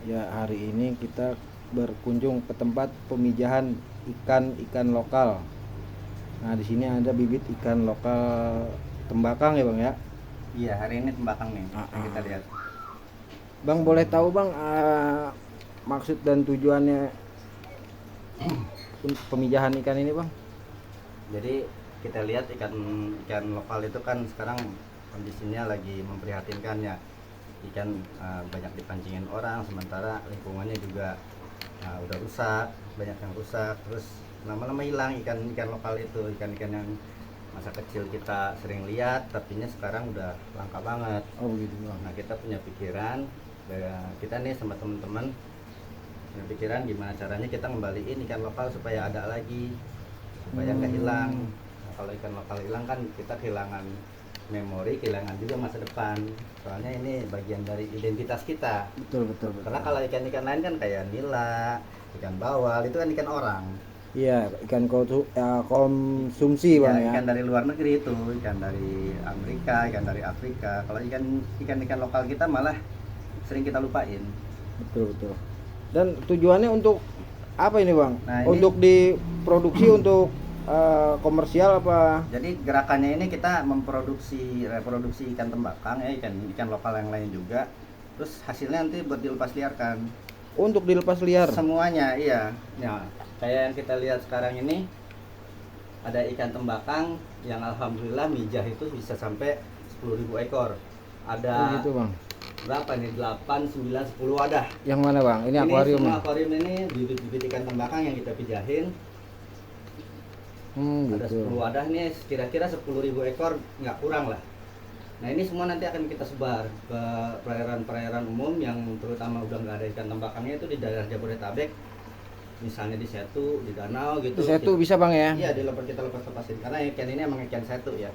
Ya, hari ini kita berkunjung ke tempat pemijahan ikan-ikan lokal. Nah, di sini ada bibit ikan lokal tembakang ya, Bang ya. Iya, hari ini tembakang nih Ah, yang kita ah. lihat. Bang, boleh tahu Bang maksud dan tujuannya untuk pemijahan ikan ini, Bang? Jadi kita lihat ikan ikan lokal itu kan sekarang kondisinya lagi memprihatinkan ya. Ikan banyak dipancingin orang, sementara lingkungannya juga udah rusak, banyak yang rusak. Terus lama-lama hilang ikan-ikan lokal itu, ikan-ikan yang masa kecil kita sering lihat, tapinya sekarang udah langka banget. Oh, begitu, Bang. Nah, kita punya pikiran, kita nih sama teman-teman punya pikiran gimana caranya kita ngembaliin ikan lokal supaya ada lagi, supaya nggak hilang. Nah, kalau ikan lokal hilang kan kita kehilangan memori, kehilangan juga masa depan. Soalnya ini bagian dari identitas kita. Betul, betul, betul. Karena kalau ikan-ikan lain kan kayak nila, ikan bawal itu kan ikan orang. Iya, ikan konsumsi, Ya, Bang ya. ikan dari luar negeri itu, ikan dari Amerika, ikan dari Afrika. Kalau ikan lokal kita malah sering kita lupain. Betul, betul. Dan tujuannya untuk apa ini, Bang? Nah, ini Untuk diproduksi untuk komersial apa? jadi gerakannya ini kita reproduksi ikan tembakang ya, ikan lokal yang lain juga. Terus hasilnya nanti buat dilepas liarkan. Untuk dilepas liar. Semuanya, iya. Nah, kayak yang kita lihat sekarang ini ada ikan tembakang yang alhamdulillah mijah itu bisa sampai 10.000 ekor. Oh, Ada gitu, Bang. berapa nih? 8, 9, 10 wadah. Yang mana, Bang? Ini Ini akuarium semua nih. akuarium ini bibit-bibit ikan tembakang yang kita pijahin. Ada Gitu. 10 wadah nih, kira-kira 10.000 ekor nggak kurang lah. Nah, ini semua nanti akan kita sebar ke perairan-perairan umum yang terutama udah nggak ada ikan tembakangnya itu di daerah Jabodetabek, misalnya di Setu, di danau gitu. Itu satu bisa, Bang ya? Iya, kita lepas-lepasin karena ikan ini emang ikan setu ya.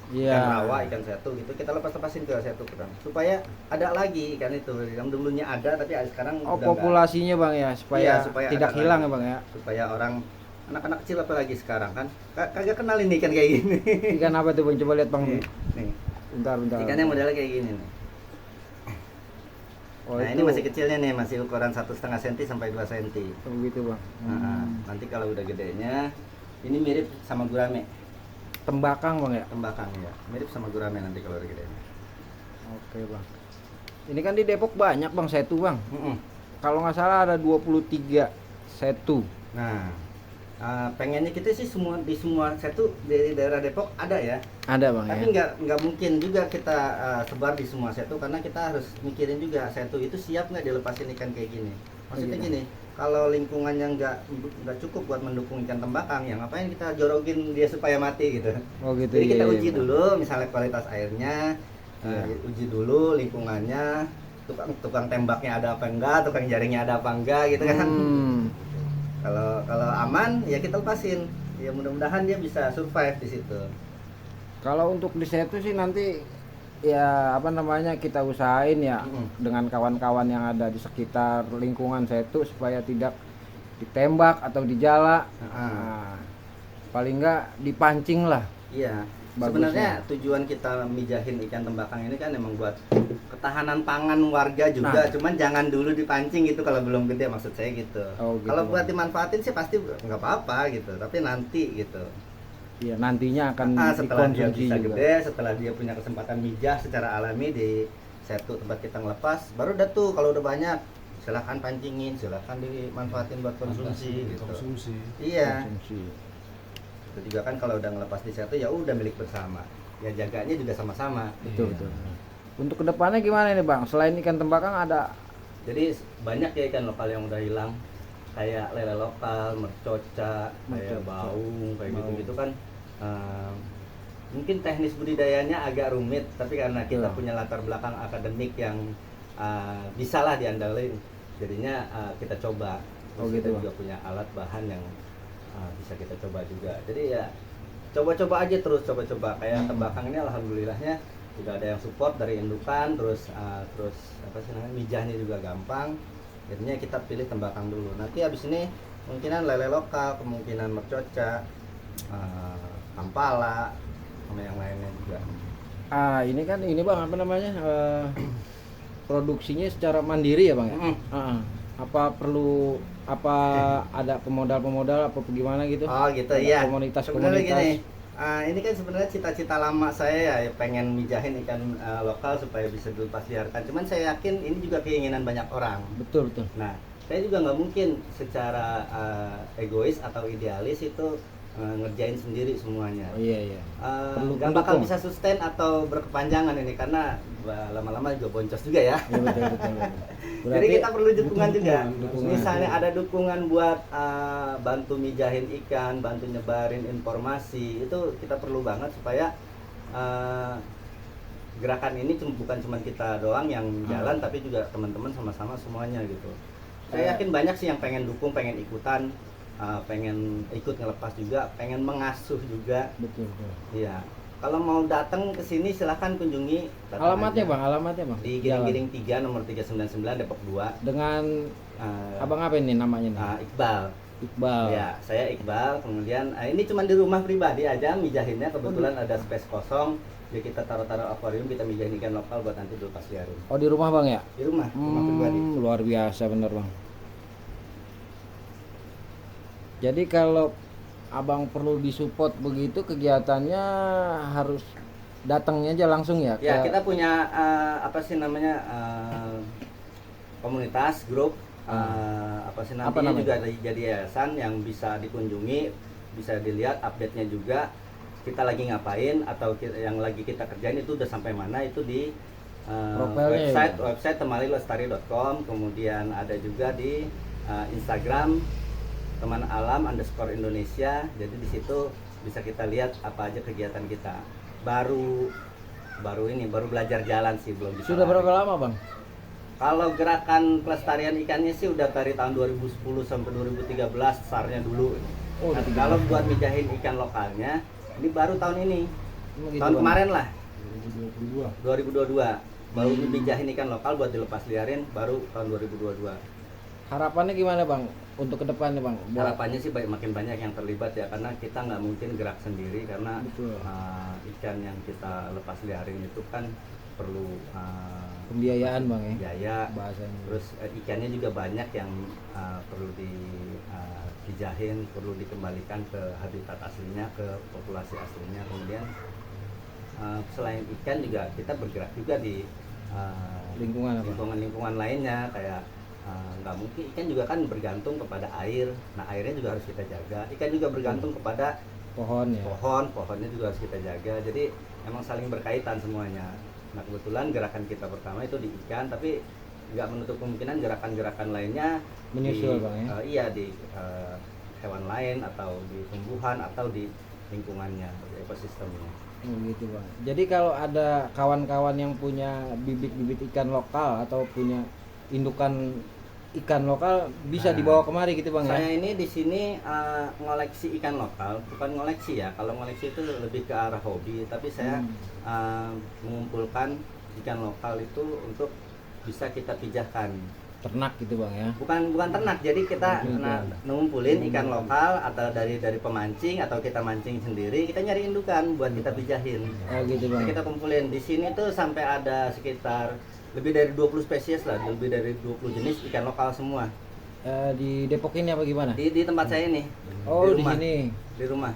Iya. Ikan rawa, ikan setu gitu kita lepas-lepasin ke setu kan. Supaya ada lagi ikan itu yang dulunya ada tapi sekarang Oh, udah nggak. populasinya, Bang ya, supaya Iya, supaya tidak ada hilang lagi. ya, Bang ya. Supaya orang anak-anak kecil apalagi sekarang kan kagak kenal ini ikan kayak gini. Ikan apa tuh, Bang? Coba lihat, Bang. Nih, nih. Bentar, bentar. Ikannya modelnya kayak gini nih. Oh, Nah, itu. ini masih kecilnya nih, masih ukuran 1,5 cm sampai 2 cm. Oh, begitu, Bang. Nanti kalau udah gedenya, ini mirip sama gurame, Tembakang, Bang ya. tembakang ya. Mirip sama gurame nanti kalau udah gedenya. Oke, Bang. Ini kan di Depok banyak, Bang, setu, Bang. Mm-mm. Kalau nggak salah ada 23 setu. Nah, pengennya kita sih di semua setu di daerah Depok ada ya. Ada, Bang Tapi ya. nggak mungkin juga kita sebar di semua setu karena kita harus mikirin juga setu itu siap nggak dilepasin ikan kayak gini. Maksudnya Gitu. gini, kalau lingkungannya nggak cukup buat mendukung ikan tembakang, ya ngapain kita jorogin dia supaya mati gitu. Oh, gitu. Jadi kita Iya, uji Bang. dulu, misalnya kualitas airnya, Iya. uji dulu lingkungannya, tukang tembaknya ada apa enggak, tukang jaringnya ada apa enggak gitu kan. Kalau aman ya kita lepasin. Ya mudah-mudahan dia bisa survive di situ. Kalau untuk di setu sih nanti ya apa namanya kita usahain ya dengan kawan-kawan yang ada di sekitar lingkungan setu supaya tidak ditembak atau dijala. Nah, paling enggak dipancing lah. Iya. Bagusnya. Sebenarnya tujuan kita mijahin ikan tembakang ini kan emang buat ketahanan pangan warga juga, Nah. cuman jangan dulu dipancing gitu kalau belum gede, maksud saya gitu. Oh, gitu, Kalau buat Bang. dimanfaatin sih pasti nggak apa-apa gitu, tapi nanti gitu. Iya, nantinya akan Setelah dia dikonsumsi bisa juga. gede, setelah dia punya kesempatan mijah secara alami di satu tempat kita ngelepas, baru udah tuh kalau udah banyak silahkan pancingin, silahkan dimanfaatin buat konsumsi gitu. Konsumsi. Iya. Konsumsi. Itu juga kan kalau udah ngelepas di satu ya udah milik bersama. Ya jaganya juga sama-sama. Betul, Iya. betul. Untuk kedepannya gimana nih, Bang? Selain ikan tembakang ada Jadi banyak ya ikan lokal yang udah hilang, kayak lele lokal, mercoca, kayak Mercoca. baung, kayak Baung. gitu-gitu kan. Mungkin teknis budidayanya agak rumit, tapi karena kita Betul. punya latar belakang akademik yang bisa lah diandalin, jadinya kita coba. Oh, Terus kita gitu, juga punya alat bahan yang bisa kita coba juga. Jadi ya coba-coba aja terus, coba-coba. Kayak tembakang ini alhamdulillahnya udah ada yang support dari indukan, terus apa sih namanya, mijahnya juga gampang. Jadinya kita pilih tembakang dulu. Nanti habis ini kemungkinan lele lokal, kemungkinan mercoca, ampala, sama yang lainnya juga. ini kan ini, Bang, apa namanya? produksinya secara mandiri ya bang ya? Mm-mm. Apa perlu ada pemodal-pemodal apa gimana gitu? Oh gitu Ada ya. Sebenarnya komunitas-komunitas. gini, ini kan sebenarnya cita-cita lama saya ya, pengen mijahin ikan lokal supaya bisa dilepas liarkan. Cuman saya yakin ini juga keinginan banyak orang. Betul betul. Nah, saya juga nggak mungkin secara egois atau idealis itu ngerjain sendiri semuanya. Oh iya iya. Perlu Nggak bakal pendukung. bisa sustain atau berkepanjangan ini karena lama-lama juga boncos juga ya. Iya betul betul. Jadi kita perlu dukungan juga. dukungan. Misalnya ada dukungan buat bantu mijahin ikan, bantu nyebarin informasi, itu kita perlu banget supaya gerakan ini bukan cuma kita doang yang jalan, tapi juga teman-teman sama-sama semuanya gitu. Saya yakin banyak sih yang pengen dukung, pengen ikutan, pengen ikut ngelepas juga, pengen mengasuh juga. Betul betul. Iya. Kalau mau datang ke sini silahkan kunjungi. datang Alamatnya aja. bang, alamatnya bang. Di Giring-Giring 3 nomor 399 Depok 2. Dengan Eh, abang apa ini namanya nih? Iqbal. Iqbal. Ya, saya Iqbal. Kemudian ini cuma di rumah pribadi aja mijahinnya, kebetulan ada space kosong. Jadi kita taruh-taruh akuarium, kita mijahin ikan lokal buat nanti dilepas liarin. Oh di rumah bang ya? Di rumah pribadi. Luar biasa bener bang. Jadi kalau abang perlu disupport begitu kegiatannya harus datangnya aja langsung ya? Ya, ke- kita punya apa sih namanya komunitas grup apa sih Apa namanya namanya? juga ada jadi yayasan yang bisa dikunjungi, bisa dilihat update-nya juga. Kita lagi ngapain atau yang lagi kita kerjain itu udah sampai mana, itu di Profilnya website temalilestari.com. Kemudian ada juga di Instagram teman alam _Indonesia. Jadi di situ bisa kita lihat apa aja kegiatan kita. Baru belajar jalan sih, belum bisa Sudah lari. berapa lama bang? Kalau gerakan pelestarian ikannya sih udah dari tahun 2010 sampai 2013 startnya dulu. Oh, Nah, udah 13 kalau buat mijahin ikan lokalnya ini baru tahun ini. Emang gitu, Tahun Bang? kemarin lah, 2022. 2022. Baru mijahin ikan lokal buat dilepas liarin baru tahun 2022. Harapannya gimana bang untuk kedepannya bang? Harapannya sih makin banyak yang terlibat ya, karena kita nggak mungkin gerak sendiri karena Betul. ikan yang kita lepas liarin itu kan perlu Pembiayaan bang ya? biaya. Bahasanya. Terus ikannya juga banyak yang perlu dijahin, perlu dikembalikan ke habitat aslinya, ke populasi aslinya. Kemudian selain ikan juga kita bergerak juga di Lingkungan apa? lingkungan lainnya, kayak nggak mungkin ikan juga kan bergantung kepada air. Nah airnya juga harus kita jaga. Ikan juga bergantung kepada Pohon ya? pohonnya juga harus kita jaga. Jadi emang saling berkaitan semuanya. Nah kebetulan gerakan kita pertama itu di ikan, tapi nggak menutup kemungkinan gerakan-gerakan lainnya Menyusul, Bang, ya? Iya, di hewan lain atau di tumbuhan atau di lingkungannya, di ekosistemnya. Oh gitu bang. Jadi kalau ada kawan-kawan yang punya bibit-bibit ikan lokal atau punya indukan ikan lokal bisa Nah, dibawa kemari gitu bang Saya ya? ini di sini ngoleksi ikan lokal, bukan ngoleksi ya. Kalau ngoleksi itu lebih ke arah hobi, tapi saya mengumpulkan ikan lokal itu untuk bisa kita pijahkan. Ternak gitu bang ya? Bukan ternak, jadi kita ngumpulin ikan lokal atau dari pemancing atau kita mancing sendiri, kita nyari indukan buat kita pijahin. Oh gitu bang. Nah, kita kumpulin di sini tuh sampai ada sekitar lebih dari 20 spesies lah, lebih dari 20 jenis ikan lokal semua. Di Depok ini apa gimana? Di tempat saya ini. Oh di rumah. sini. Di rumah.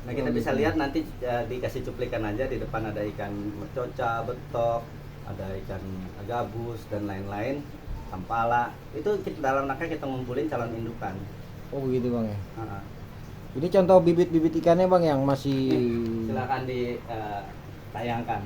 Nah, kita bisa gitu. lihat nanti dikasih cuplikan aja, di depan ada ikan mercoca, betok, ada ikan gabus dan lain-lain, sampala. Itu dalam rangka kita ngumpulin calon indukan. Oh begitu bang ya? Heeh. Ini contoh bibit-bibit ikannya bang yang masih. Silakan ditayangkan.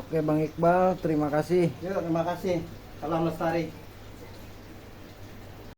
Oke Bang Iqbal, terima kasih. Yuk, terima kasih. Salam lestari.